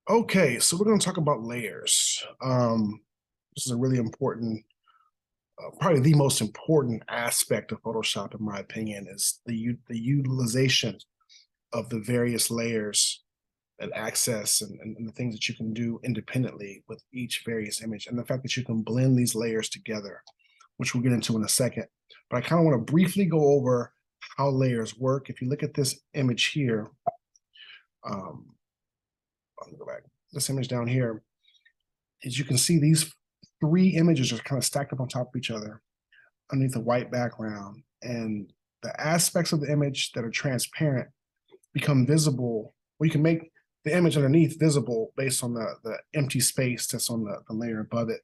Okay, so we're going to talk about layers. This is a really important, probably the most important aspect of Photoshop, in my opinion, is the utilization of the various layers and access and the things that you can do independently with each various image, and the fact that you can blend these layers together, which we'll get into in a second. But I kind of want to briefly go over how layers work. If you look at this image here, um, let me go back. This image down here, as you can see, these three images are kind of stacked up on top of each other underneath a white background. And the aspects of the image that are transparent become visible. Well, you can make the image underneath visible based on the empty space that's on the layer above it.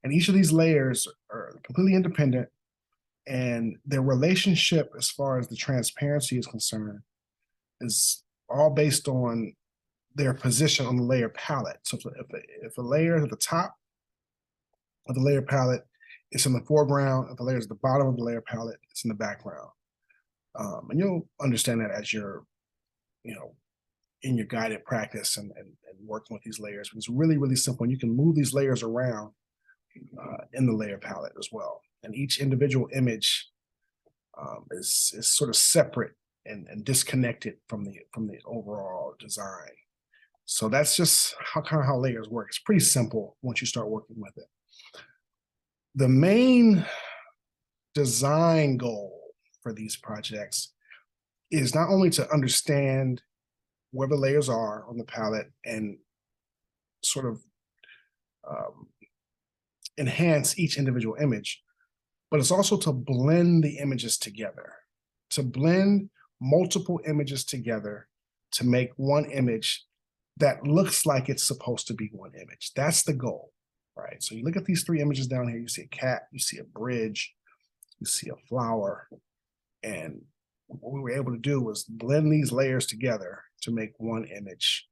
And each of these layers are completely independent, and their relationship as far as the transparency is concerned is all based on their position on the layer palette. So if a layer is at the top of the layer palette, it's in the foreground. If the layer is at the bottom of the layer palette, it's in the background. And you'll understand that as you're, you know, in your guided practice and working with these layers. But it's really, really simple. And you can move these layers around in the layer palette as well. And each individual image is sort of separate and disconnected from the overall design. So that's just how layers work. It's pretty simple once you start working with it. The main design goal for these projects is not only to understand where the layers are on the palette and sort of enhance each individual image, but it's also to blend the images together, to blend multiple images together to make one image that looks like it's supposed to be one image. That's the goal, right? So you look at these three images down here, you see a cat, you see a bridge, you see a flower, and what we were able to do was blend these layers together to make one image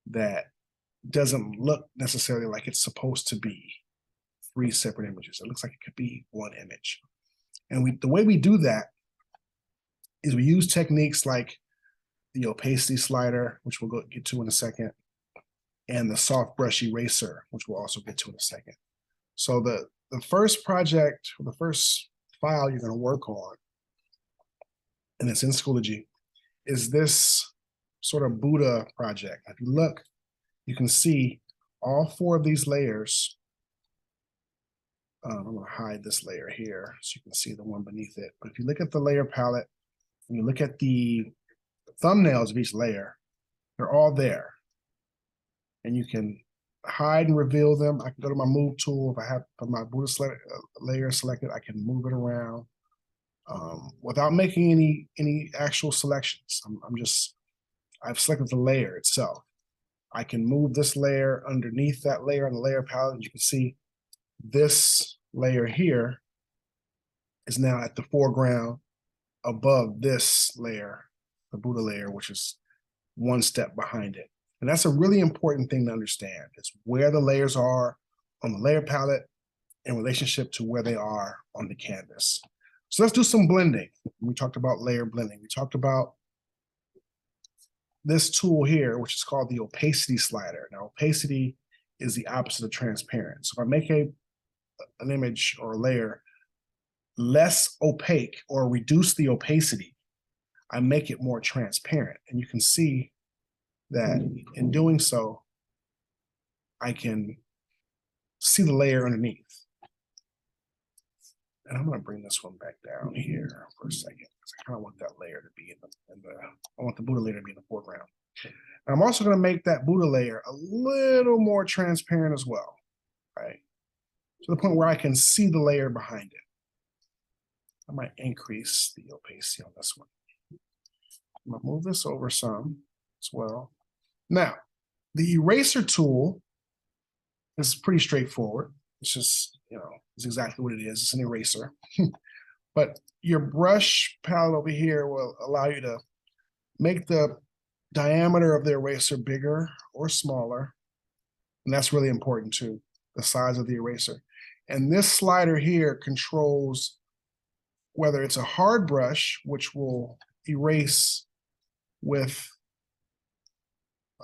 that doesn't look necessarily like it's supposed to be three separate images. It looks like it could be one image. And the way we do that is we use techniques like the opacity slider, which we'll get to in a second, and the soft brush eraser, which we'll also get to in a second. So the first project, the first file you're going to work on, and it's in Schoology, is this sort of Buddha project. If you look, you can see all four of these layers. I'm going to hide this layer here so you can see the one beneath it. But if you look at the layer palette, and you look at the thumbnails of each layer, they're all there. And you can hide and reveal them. I can go to my move tool. If I have my Buddha layer selected, I can move it around without making any actual selections. I've selected the layer itself. I can move this layer underneath that layer on the layer palette. And you can see this layer here is now at the foreground above this layer, the Buddha layer, which is one step behind it. And that's a really important thing to understand, is where the layers are on the layer palette in relationship to where they are on the canvas. So let's do some blending. We talked about layer blending. We talked about this tool here, which is called the opacity slider. Now, opacity is the opposite of transparent. So if I make an image or a layer less opaque or reduce the opacity, I make it more transparent. And you can see that in doing so, I can see the layer underneath. And I'm going to bring this one back down here for a second, because I kind of want that layer to be I want the Buddha layer to be in the foreground. And I'm also going to make that Buddha layer a little more transparent as well, right? To the point where I can see the layer behind it. I might increase the opacity on this one. I'm going to move this over some as well. Now, the eraser tool is pretty straightforward. It's just, it's exactly what it is. It's an eraser. But your brush palette over here will allow you to make the diameter of the eraser bigger or smaller. And that's really important too, the size of the eraser. And this slider here controls whether it's a hard brush, which will erase with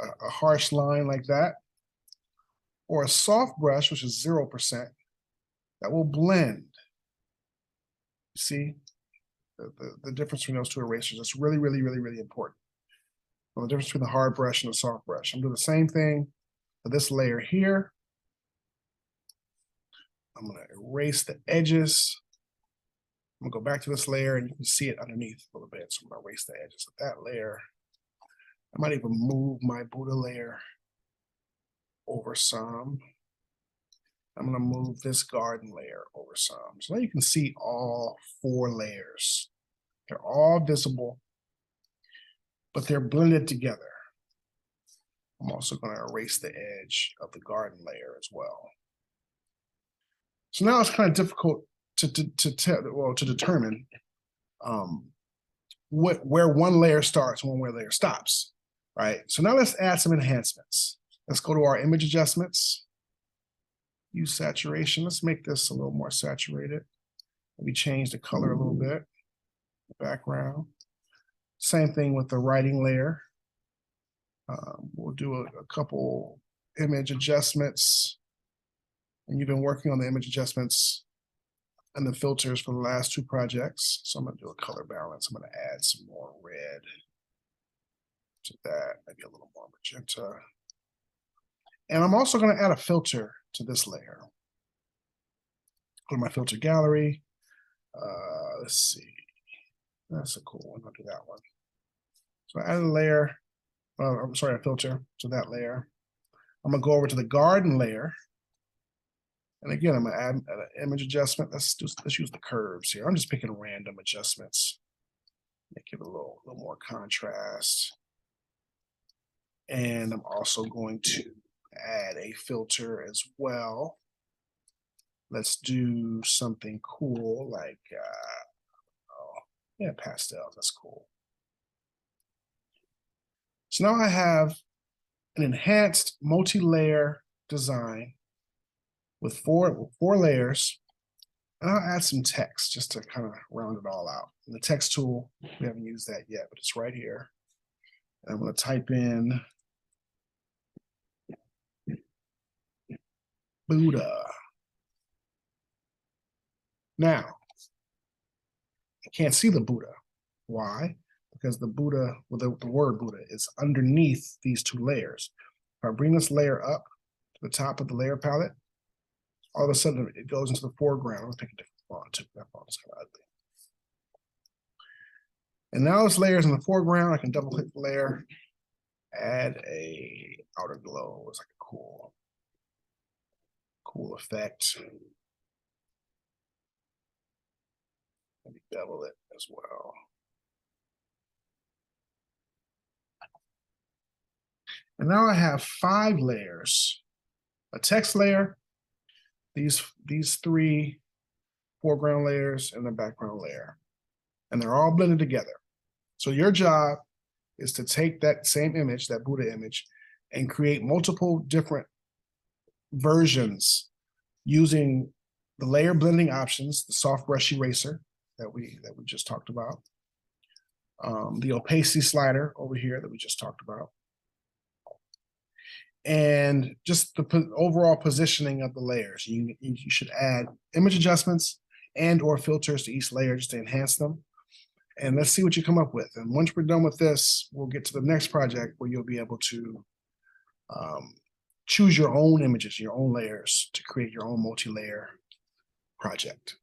a harsh line like that, or a soft brush, which is 0%, that will blend. You see the difference between those two erasers. That's really, really, really, really important. Well, the difference between the hard brush and the soft brush. I'm doing the same thing for this layer here. I'm going to erase the edges. I'm going to go back to this layer and you can see it underneath a little bit. So I'm going to erase the edges of that layer. I might even move my Buddha layer over some. I'm going to move this garden layer over some. So now you can see all 4 layers. They're all visible, but they're blended together. I'm also going to erase the edge of the garden layer as well. So now it's kind of difficult to determine where one layer starts and where layer stops, right? So now let's add some enhancements. Let's go to our image adjustments. Use saturation. Let's make this a little more saturated. Maybe change the color a little bit. Background. Same thing with the writing layer. We'll do a couple image adjustments. And you've been working on the image adjustments and the filters for the last 2 projects. So I'm going to do a color balance. I'm going to add some more red to that, maybe a little more magenta. And I'm also going to add a filter to this layer. Go to my filter gallery. Let's see. That's a cool one. I'll do that one. So I added a layer. I'm sorry, a filter to that layer. I'm going to go over to the garden layer. And again, I'm going to add an image adjustment. Let's use the curves here. I'm just picking random adjustments. Make it a little more contrast. And I'm also going to add a filter as well. Let's do something cool like, pastel. That's cool. So now I have an enhanced multi-layer design with four layers, and I'll add some text just to kind of round it all out. And the text tool, we haven't used that yet, but it's right here. And I'm going to type in Buddha. Now, I can't see the Buddha. Why? Because the Buddha, well, the word Buddha is underneath these 2 layers. If I bring this layer up to the top of the layer palette, all of a sudden it goes into the foreground. Let's pick a different font too. That font's kind of ugly. And now this layer is in the foreground. I can double click the layer, add a outer glow. It's like a cool effect. Maybe bevel it as well. And now I have 5 layers. A text layer, these 3 foreground layers, and the background layer. And they're all blended together. So your job is to take that same image, that Buddha image, and create multiple different versions using the layer blending options, the soft brush eraser that we just talked about, the opacity slider over here that we just talked about, and just the overall positioning of the layers. You should add image adjustments and or filters to each layer just to enhance them. And let's see what you come up with. And once we're done with this, we'll get to the next project where you'll be able to choose your own images, your own layers to create your own multi-layer project.